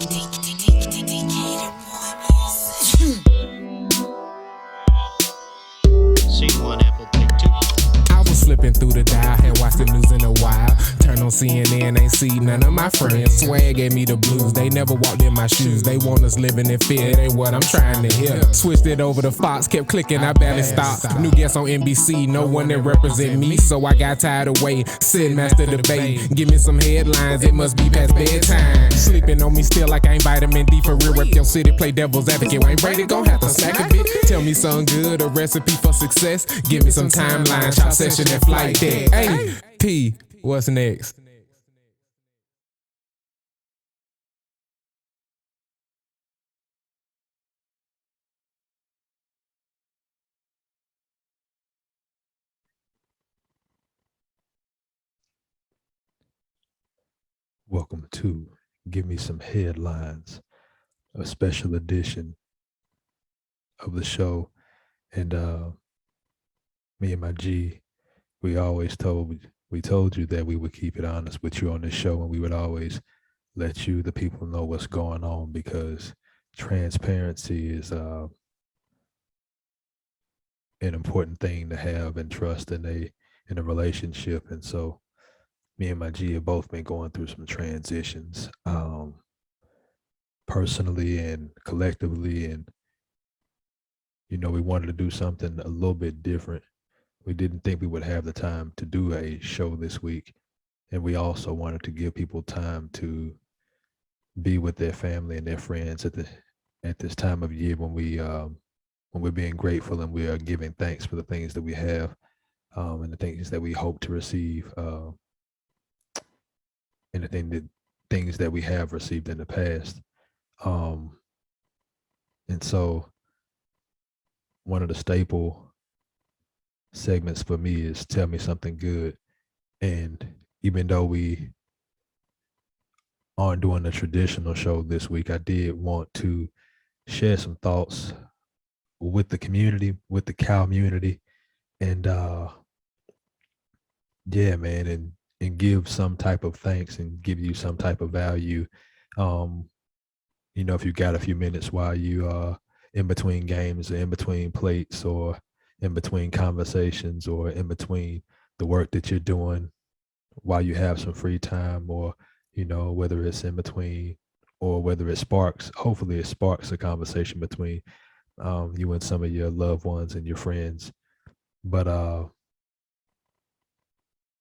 C1 Apple take 2. I was slipping through the dial, had watched the news in a while. Turn on CNN, ain't see none of my friends. Swag gave me the blues, they never walked in my shoes. They want us living in fear, it ain't what I'm trying to hear. Switched it over to Fox, kept clicking, I barely stopped. New guests on NBC, no one that represent me. So I got tired of waiting, sitting master debate. Give me some headlines, it must be past bedtime. Sleeping on me still like I ain't vitamin D for real. Rep your city, play devil's advocate. Wayne Brady gon' have to snack a bit. Tell me something good, a recipe for success. Give me some timeline, shop session and flight deck. Hey, P, what's next? Welcome to Give Me Some Headlines, a special edition of the show. And me and my G, we told you that we would keep it honest with you on this show, and we would always let you, the people, know what's going on, because transparency is an important thing to have and trust in a relationship. And so me and my G have both been going through some transitions, personally and collectively. And, we wanted to do something a little bit different. We didn't think we would have the time to do a show this week. And we also wanted to give people time to be with their family and their friends at this time of year when we're being grateful and we are giving thanks for the things that we have, and the things that we hope to receive, and the things that we have received in the past. And so one of the staple segments for me is Tell Me Something Good. And even though we aren't doing a traditional show this week, I did want to share some thoughts with the community, with the cow community, and yeah, man, and give some type of thanks and give you some type of value. If you got a few minutes while you are in between games, or in between plates, or in between conversations, or in between the work that you're doing, while you have some free time, or whether it's in between, or whether hopefully it sparks a conversation between you and some of your loved ones and your friends. But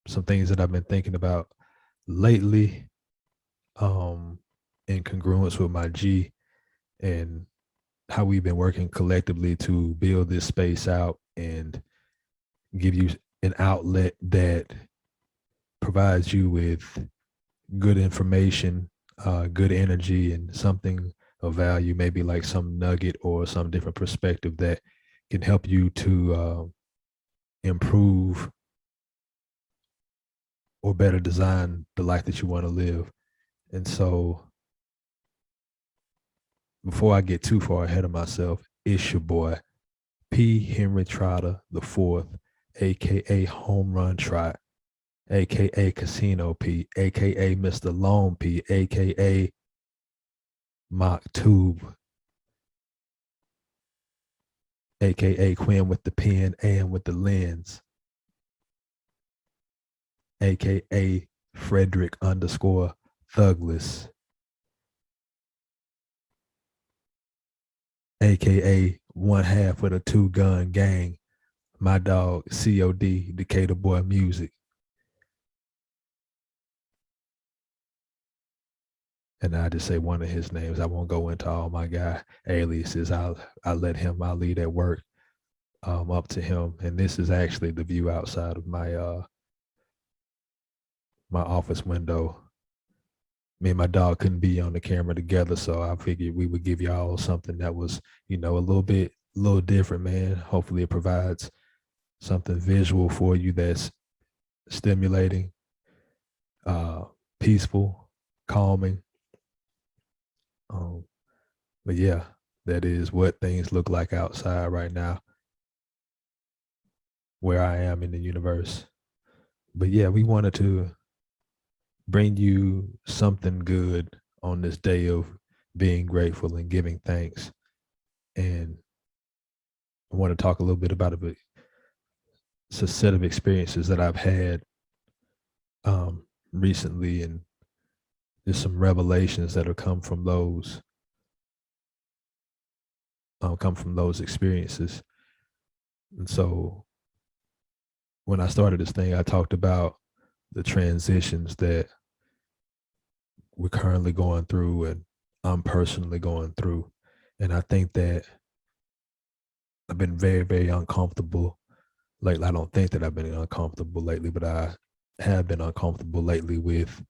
some things that I've been thinking about lately, in congruence with my G, and how we've been working collectively to build this space out and give you an outlet that provides you with good information, good energy, and something of value, maybe like some nugget or some different perspective that can help you to improve or better design the life that you want to live. And so before I get too far ahead of myself, it's your boy, P. Henry Trotter the Fourth, aka Home Run Trot, aka Casino P, aka Mr. Lone P, aka Mock Tube, aka Quinn with the pen and with the lens, aka Frederick _ Thugless, aka one half of the Two Gun Gang, my dog COD, Decatur Boy Music. And I just say one of his names. I won't go into all my guy aliases. I'll leave that work up to him. And this is actually the view outside of my my office window. Me and my dog couldn't be on the camera together, so I figured we would give y'all something that was, a little different, man. Hopefully it provides something visual for you that's stimulating, peaceful, calming. But yeah, that is what things look like outside right now, where I am in the universe. But yeah, we wanted to bring you something good on this day of being grateful and giving thanks. And I want to talk a little bit about it's a set of experiences that I've had recently, and there's some revelations that have come from those experiences. And so when I started this thing, I talked about the transitions that we're currently going through and I'm personally going through. And I think that I've been very, very uncomfortable lately. I don't think that I've been uncomfortable lately, but I have been uncomfortable lately with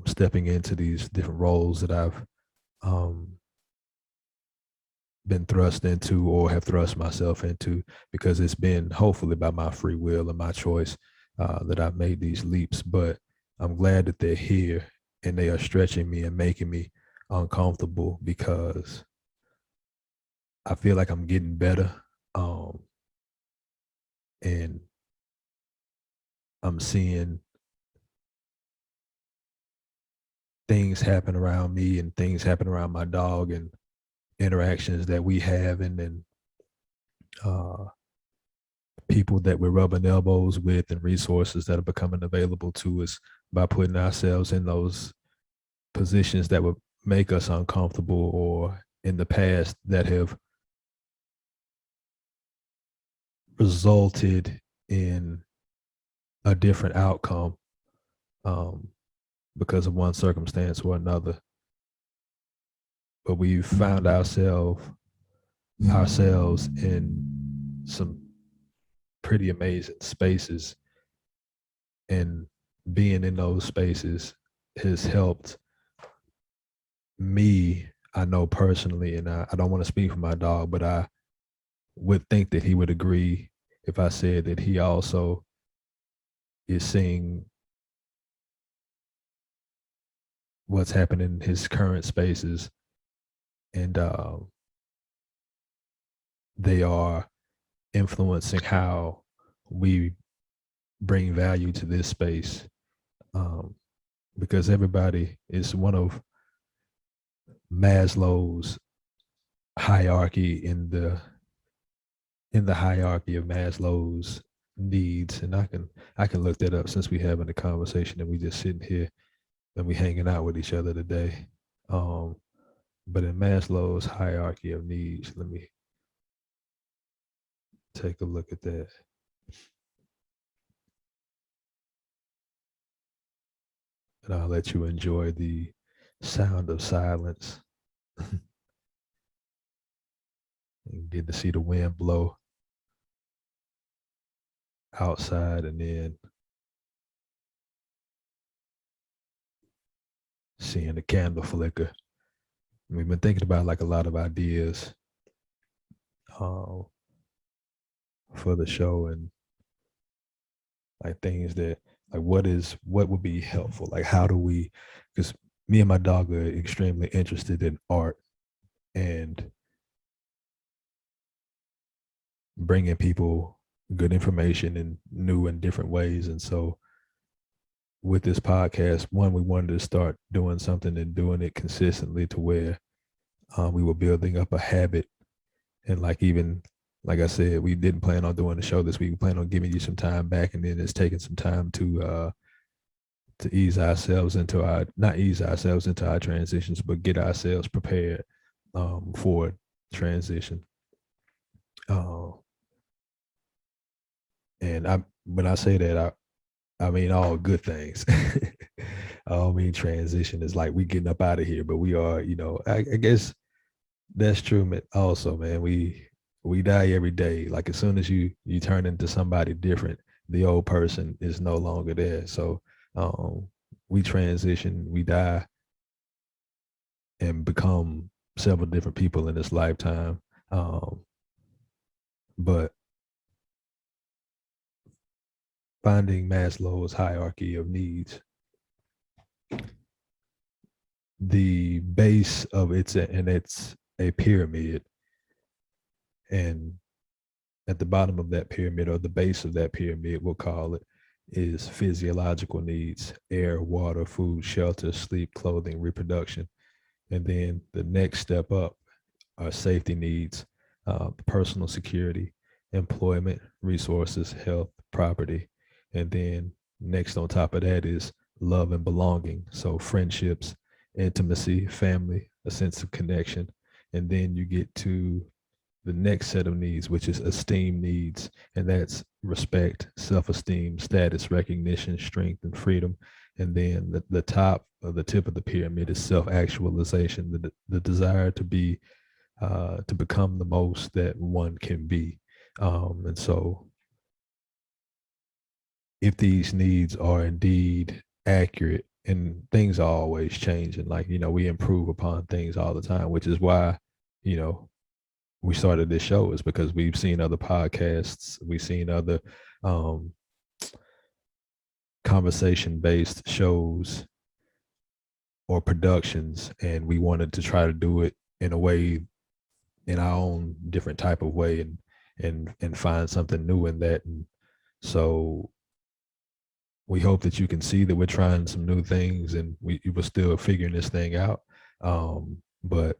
stepping into these different roles that I've been thrust into or have thrust myself into, because it's been hopefully by my free will and my choice that I've made these leaps. But I'm glad that they're here and they are stretching me and making me uncomfortable, because I feel like I'm getting better. And I'm seeing things happen around me and things happen around my dog and interactions that we have, and then people that we're rubbing elbows with and resources that are becoming available to us by putting ourselves in those positions that would make us uncomfortable, or in the past that have resulted in a different outcome because of one circumstance or another. But we've found ourselves in some pretty amazing spaces, and being in those spaces has helped me, I know personally, and I don't want to speak for my dog, but I would think that he would agree if I said that he also is seeing what's happening in his current spaces, and they are influencing how we bring value to this space, because everybody is one of Maslow's hierarchy in the hierarchy of Maslow's needs. And I can look that up, since we having a conversation and we just sitting here and we hanging out with each other today. But in Maslow's hierarchy of needs, let me take a look at that. And I'll let you enjoy the sound of silence and get to see the wind blow outside, and then seeing the candle flicker. We've been thinking about like a lot of ideas for the show, and like things that, like what would be helpful, like how do we, because me and my dog are extremely interested in art and bringing people good information in new and different ways. And so with this podcast, one, we wanted to start doing something and doing it consistently to where we were building up a habit. And like, even like I said, we didn't plan on doing the show this week. We plan on giving you some time back, and then it's taking some time to ease ourselves into our, not ease ourselves into our transitions, but get ourselves prepared for transition. And when I say that, I mean all good things. I don't mean transition is like we getting up out of here, but we are, I guess that's true, man. Also, man, we die every day. Like, as soon as you turn into somebody different, the old person is no longer there. So we transition, we die, and become several different people in this lifetime. But finding Maslow's hierarchy of needs, the base of it's a pyramid, and at the bottom of that pyramid, or the base of that pyramid, we'll call it, is physiological needs: air, water, food, shelter, sleep, clothing, reproduction. And then the next step up are safety needs, personal security, employment, resources, health, property. And then next on top of that is love and belonging. So friendships, intimacy, family, a sense of connection. And then you get to the next set of needs, which is esteem needs, and that's respect, self-esteem, status, recognition, strength, and freedom. And then the top of the tip of the pyramid is self-actualization, the desire to become the most that one can be. And so if these needs are indeed accurate, and things are always changing, like, we improve upon things all the time, which is why, you know, we started this show, is because we've seen other podcasts, we've seen other um, conversation-based shows or productions, and we wanted to try to do it in a way, in our own different type of way, and find something new in that. And so we hope that you can see that we're trying some new things, and we were still figuring this thing out. But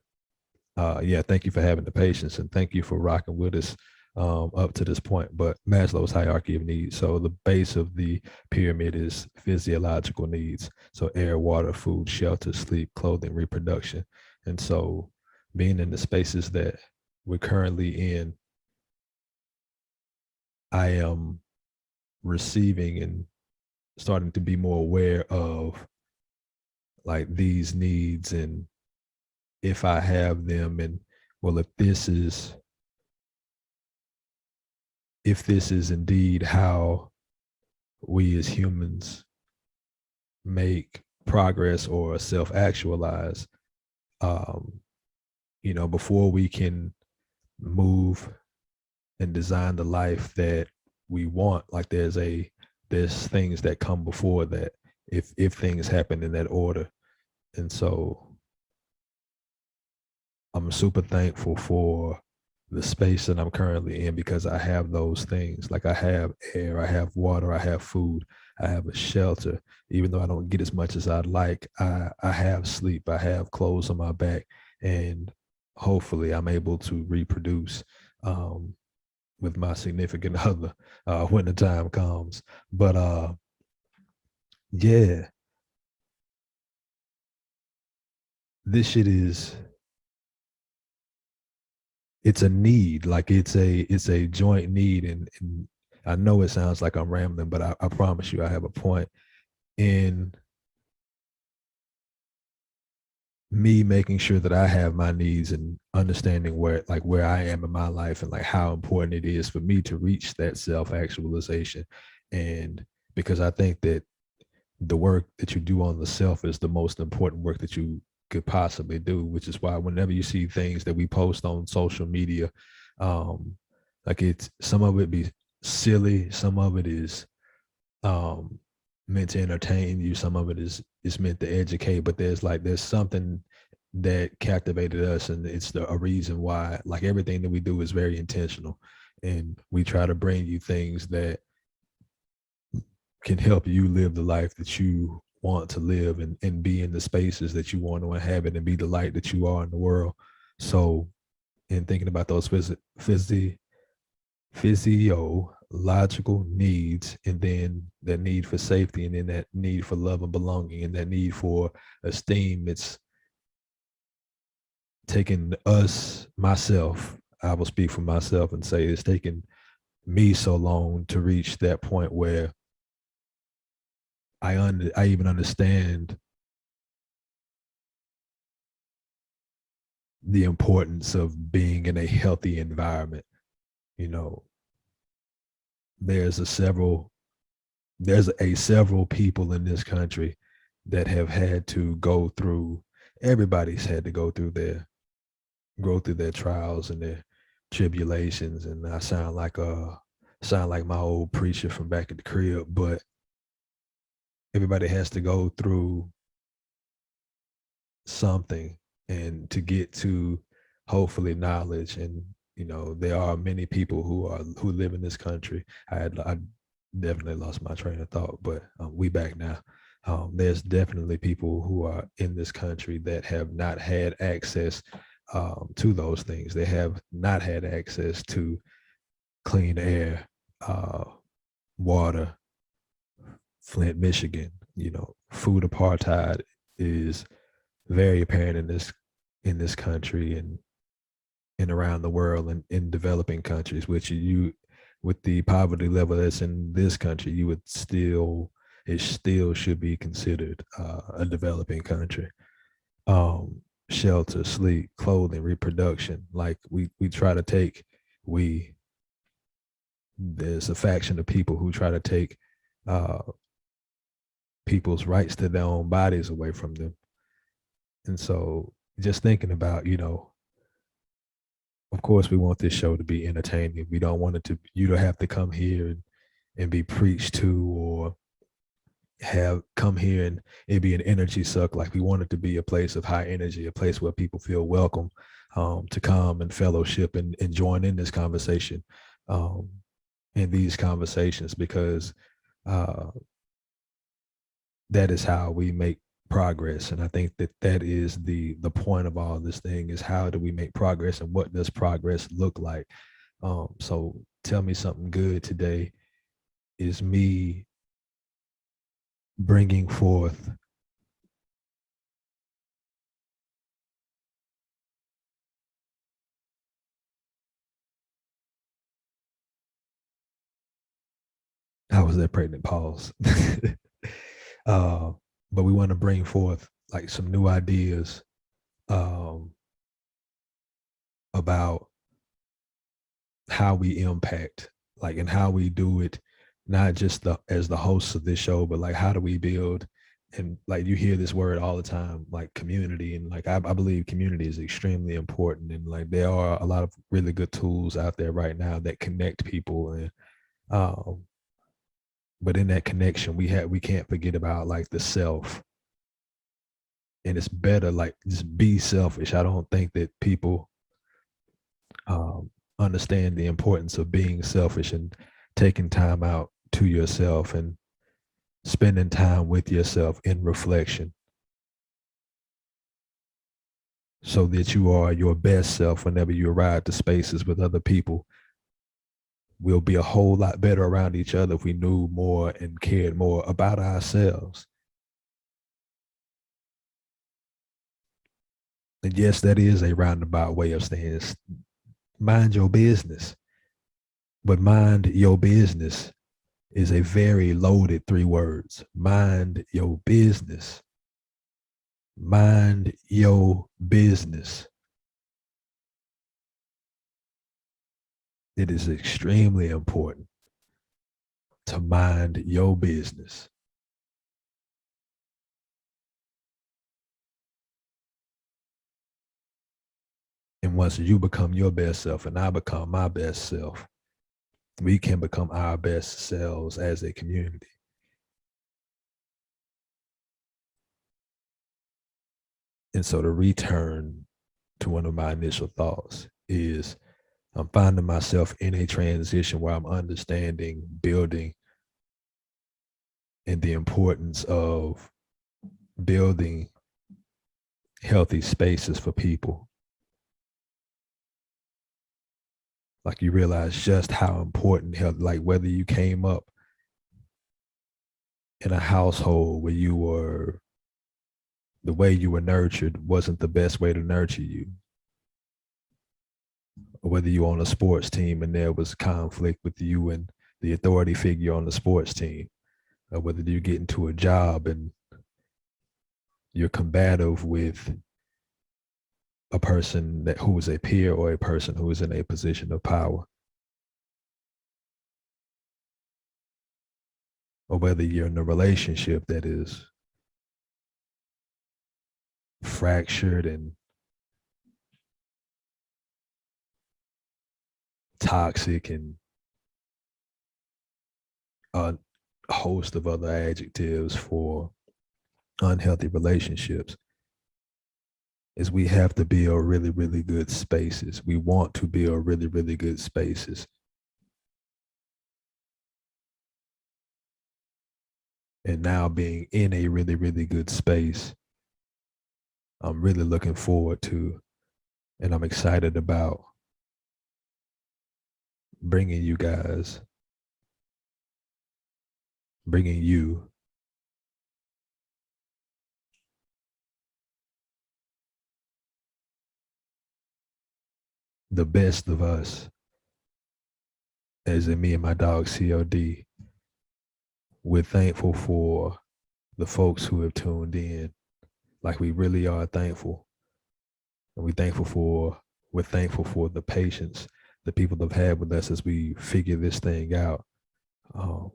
yeah, thank you for having the patience, and thank you for rocking with us up to this point. But Maslow's hierarchy of needs. So the base of the pyramid is physiological needs. So air, water, food, shelter, sleep, clothing, reproduction. And so being in the spaces that we're currently in, I am receiving and starting to be more aware of like these needs, and if I have them, and well, if this is indeed how we as humans make progress or self-actualize, before we can move and design the life that we want, like there's things that come before that, if things happen in that order. And so I'm super thankful for the space that I'm currently in, because I have those things. Like I have air, I have water, I have food, I have a shelter. Even though I don't get as much as I'd like, I have sleep, I have clothes on my back, and hopefully I'm able to reproduce with my significant other when the time comes. But yeah, this shit it's a need. Like it's a joint need, and I know it sounds like I'm rambling, but I promise you I have a point in me making sure that I have my needs, and understanding where I am in my life, and like how important it is for me to reach that self-actualization. And because I think that the work that you do on the self is the most important work that you could possibly do, which is why whenever you see things that we post on social media, um, like it's some of it be silly, some of it is um meant to entertain you, some of it is meant to educate, but there's something that captivated us, and it's a reason why, like, everything that we do is very intentional, and we try to bring you things that can help you live the life that you want to live, and be in the spaces that you want to inhabit, and be the light that you are in the world. So in thinking about those physiological needs, and then that need for safety, and then that need for love and belonging, and that need for esteem, it's taken myself, I will speak for myself and say it's taken me so long to reach that point where I even understand the importance of being in a healthy environment. You know, there's a several people in this country that have had to go through, everybody's had to go through their trials and their tribulations. And I sound like my old preacher from back at the crib, but everybody has to go through something, and to get to hopefully knowledge. And there are many people who live in this country. I definitely lost my train of thought, but we back now. There's definitely people who are in this country that have not had access to those things. They have not had access to clean air, uh, water. Flint, Michigan. Food apartheid is very apparent in this country and around the world and in developing countries, which you with the poverty level that's in this country, it still should be considered a developing country. Shelter, sleep, clothing, reproduction. Like we try to take we there's a faction of people who try to take uh, people's rights to their own bodies away from them. And so just thinking about, of course we want this show to be entertaining. We don't want you to have to come here and be preached to, or have come here and it be an energy suck. Like, we want it to be a place of high energy, a place where people feel welcome to come and fellowship and join in this conversation, in these conversations, because that is how we make progress. And I think that is the point of all this thing, is how do we make progress and what does progress look like? So tell me something good today is me bringing forth how was that pregnant pause? But we want to bring forth like some new ideas about how we impact, like, and how we do it, not just as the hosts of this show, but like how do we build, and like you hear this word all the time, like community, and like I believe community is extremely important, and like there are a lot of really good tools out there right now that connect people, and but in that connection we can't forget about like the self, and it's better like just be selfish. I don't think that people understand the importance of being selfish and taking time out to yourself and spending time with yourself in reflection, so that you are your best self whenever you arrive to spaces with other people. We'll be a whole lot better around each other if we knew more and cared more about ourselves. And yes, that is a roundabout way of saying mind your business. But mind your business is a very loaded 3 words. Mind your business. Mind your business. It is extremely important to mind your business. And once you become your best self and I become my best self, we can become our best selves as a community. And so to return to one of my initial thoughts is I'm finding myself in a transition where I'm understanding building and the importance of building healthy spaces for people. Like, you realize just how important health, like whether you came up in a household where the way you were nurtured wasn't the best way to nurture you, or whether you're on a sports team and there was conflict with you and the authority figure on the sports team, or whether you get into a job and you're combative with a person who is a peer or a person who is in a position of power, or whether you're in a relationship that is fractured and toxic and a host of other adjectives for unhealthy relationships, is we have to build really, really good spaces. We want to build really, really good spaces. and now being in a really, really good space, I'm really looking forward to, and I'm excited about bringing you guys, bringing you the best of us, as in me and my dog COD. We're thankful for the folks who have tuned in. Like, we really are thankful. And we're thankful for the patience the people have had with us as we figure this thing out. Um,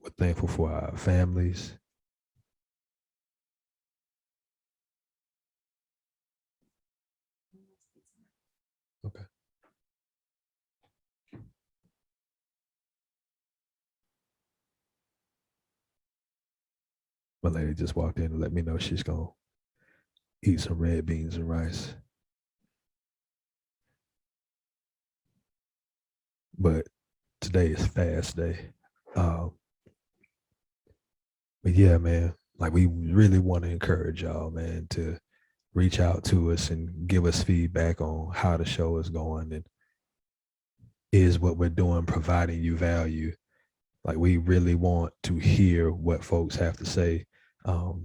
we're thankful for our families. Okay. My lady just walked in and let me know she's going to eat some red beans and rice. But today is fast day. But yeah, man, like, we really want to encourage y'all, man, to reach out to us and give us feedback on how the show is going, and is what we're doing providing you value. Like, we really want to hear what folks have to say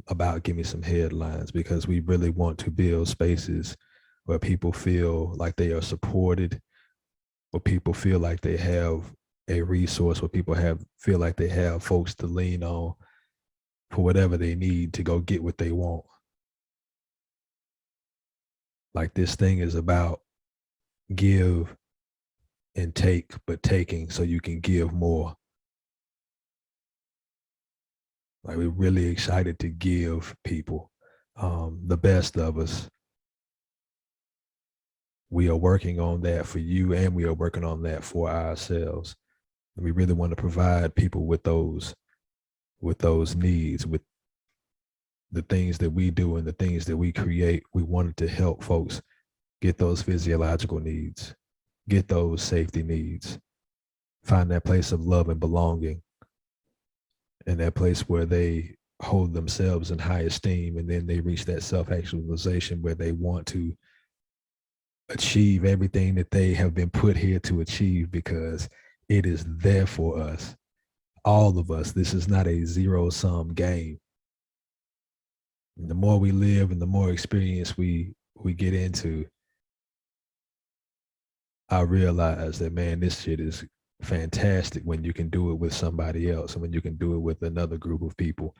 about Give Me Some Headlines, because we really want to build spaces where people feel like they are supported, where people feel like they have a resource, where people feel like they have folks to lean on for whatever they need to go get what they want. Like, this thing is about give and take, but taking so you can give more. Like, we're really excited to give people the best of us. We are working on that for you, and we are working on that for ourselves. And we really want to provide people with those needs, with the things that we do and the things that we create. We wanted to help folks get those physiological needs, get those safety needs, find that place of love and belonging, and that place where they hold themselves in high esteem, and then they reach that self-actualization where they want to achieve everything that they have been put here to achieve, because it is there for us, all of us. This is not a zero-sum game. And the more we live and the more experience we get into, I realize that, man, this shit is fantastic when you can do it with somebody else, and when you can do it with another group of people,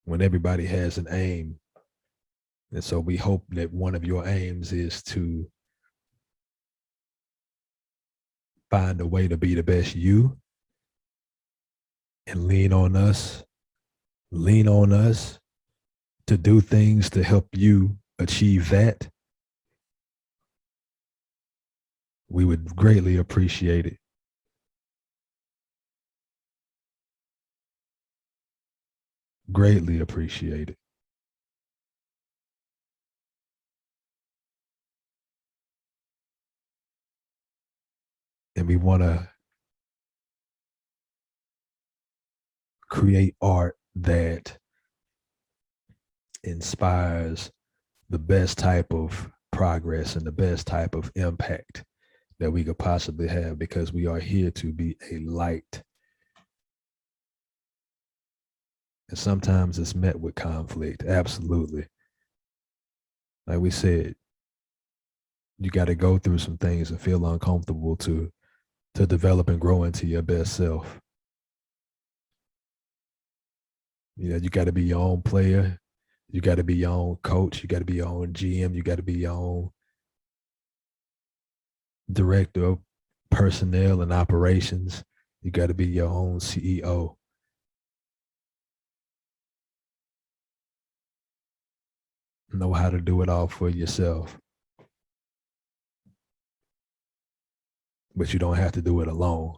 when everybody has an aim. And so we hope that one of your aims is to find a way to be the best you, and lean on us to do things to help you achieve that. We would greatly appreciate it. Greatly appreciate it. And we want to create art that inspires the best type of progress and the best type of impact that we could possibly have, because we are here to be a light. And sometimes it's met with conflict. Absolutely. Like we said, you got to go through some things and feel uncomfortable to develop and grow into your best self. You know, you got to be your own player. You got to be your own coach. You got to be your own GM. You got to be your own director of personnel and operations. You got to be your own CEO. Know how to do it all for yourself. But you don't have to do it alone.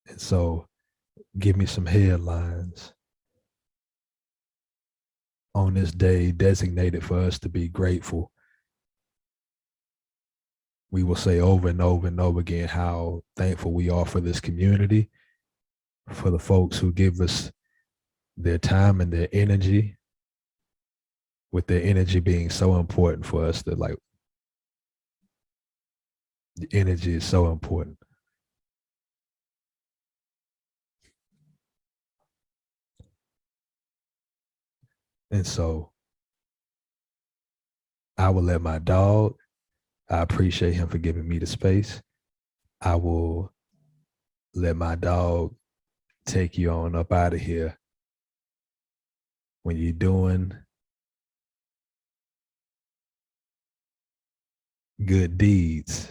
And so, give me some headlines on this day designated for us to be grateful we will say over and over and over again how thankful we are for this community, for the folks who give us their time and their energy, with their energy being so important for us. That, like, the energy is so important. And so I will let my dog, I appreciate him for giving me the space. I will let my dog take you on up out of here when you're doing good deeds,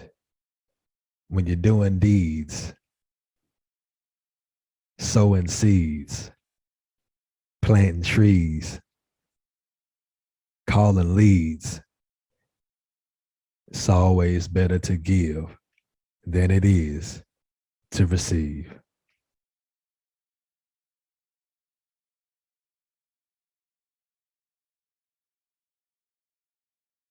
when you're doing deeds, sowing seeds, planting trees, calling leads. It's always better to give than it is to receive.